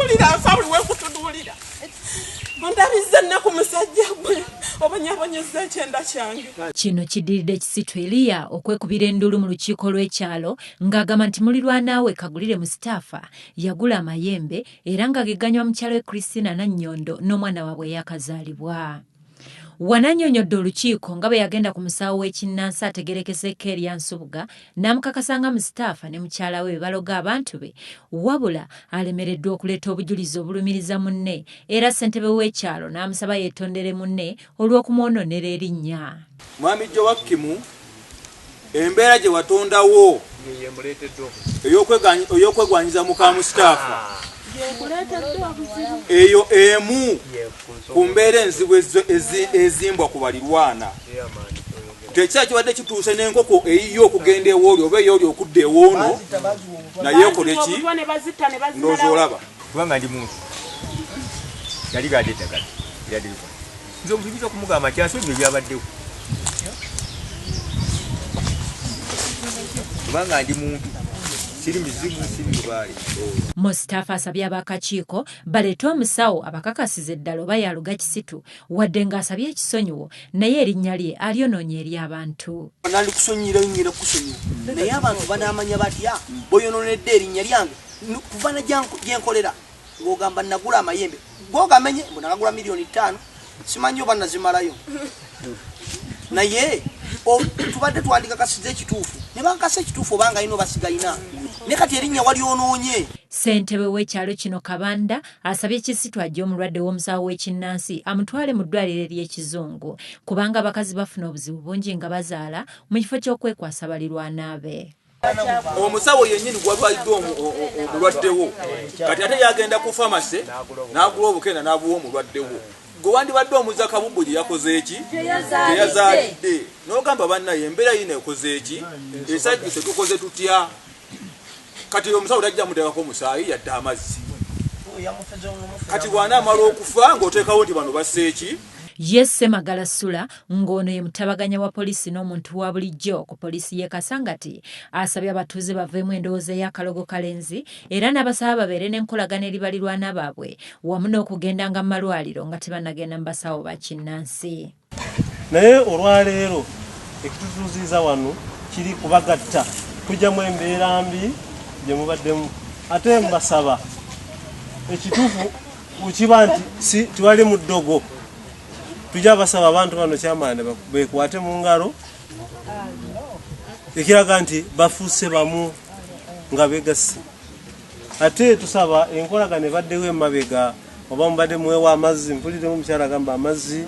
mpulira nfawuli wekutudulira ondabiza nnaku musajja gwe obanyabonyeza ekyenda kyange. Kino kiddiridde Kisitu Elia okwekubira endulu mu lukiiko lw'ekyalo ng'agamba nti mulirwanaawe Kagulire Mustapha yagula amayembe era ng'ageganywa mu kyalo Christina Nannyondo n'omwana waabwe yakazaalibwa. Wanannyonnyodde olukiiko nga bwe yagenda ku musawo w'ekinnansi ategerekeseeko Elia Nsubuga n'amukakasa nga Mustapha ne mukyala we baloga abantu be wabula alemereddwa okuleeta obujulizi obulumiriza munne era ssentebe w'ekyalo n'amusaba yeetondere munne olw'okumwononera erinnya. Mwami Joakimu, embeera gye watondawo ey'okwegwanyiza muka Mustapha eyo emu ku mbeera enzibu ezimbwa ku balirwana. Tekya kibadde kituuse n'enkoko eyiyo okugenda ewooli oba eyooli okudda ewoono naye ekoleki ndowooza olaba. Kubanga ndi muntu yali gadde eddagala lyaddiriko nze omusuubiza okumugamba kyansuubira ebyabaddewo kubanga ndi muntu siri mizibu siri lubaale. Mustapha asabye ab'akakiiko baleete omusawo abakakasiza eddala oba yaluga Kisitu wadde ng'asabye ekisonyiwo naye erinnya lye alyonoonye eri abantu. Nandi kusonyiira ngenda kusonyiwa naye abantu banaamanya batya boyonoonedde erinnya lyange kuva na gyenkolera ng'ogamba nagula amayembe gogamenye mbona nagula $5,000,000 simanyi oba nazimalayo naye tubadde twandika kasiza ekituufu ne bankasa ekituufu obanga alina obasigayina ne kati erinnya walyonoonye. Ssentebe w'ekyalo kino Kabanda asabye Kisitu ajje omulwadde w'omusawo w'ekinnansi amutwale mu ddwaliro ery'ekizungu kubanga abakazi bafuna obuzibu bungi nga bazaala mu kifo ky'okwekwasa balirwana be. Omusawo yennyini gwalwalidde omulwaddewo kati ate yagenda ku famasi n'agula obukenda n'abuwa omulwaddewo. Gwe wandibadde omuza Kabubbu gye yakoze eki teyazaalidde n'ogamba bannaye embeera yino ekoze eki esajjuse tukoze tutya kati omusawo tajja muteekako musaayi yadde amazzi kati bw'anaamala okufa ng'oteekawo nti bano basse eki. Yesse Magala Sula ng'ono ye mutabaganya wa poliisi n'omuntu wa bulijjo ku poliisi y'e Kasangati asabye abatuuze baveemu endowooza y'akalogo kalenzi era n'abasaba babeere n'enkolagana eri balirwana baabwe wamu n'okugendanga mu malwaliro nga tebannagenda mu basawo ba kinnansi. Naye olwaleero ekitutuuziza wano kiri kubagatta kujjamu embeera mbi gye mubaddemu ate mbasaba ekituufu ukiba nti si tiwali mu ddogo tujja basaba abantu bano kyamaani beekwate mu ngalo ekiraga nti bafuuse bamu nga beegasse ate tusaba enkolagana ebaddewo emabega oba mubadde muweewo amazzi mpuliremu mukyala agamba amazzi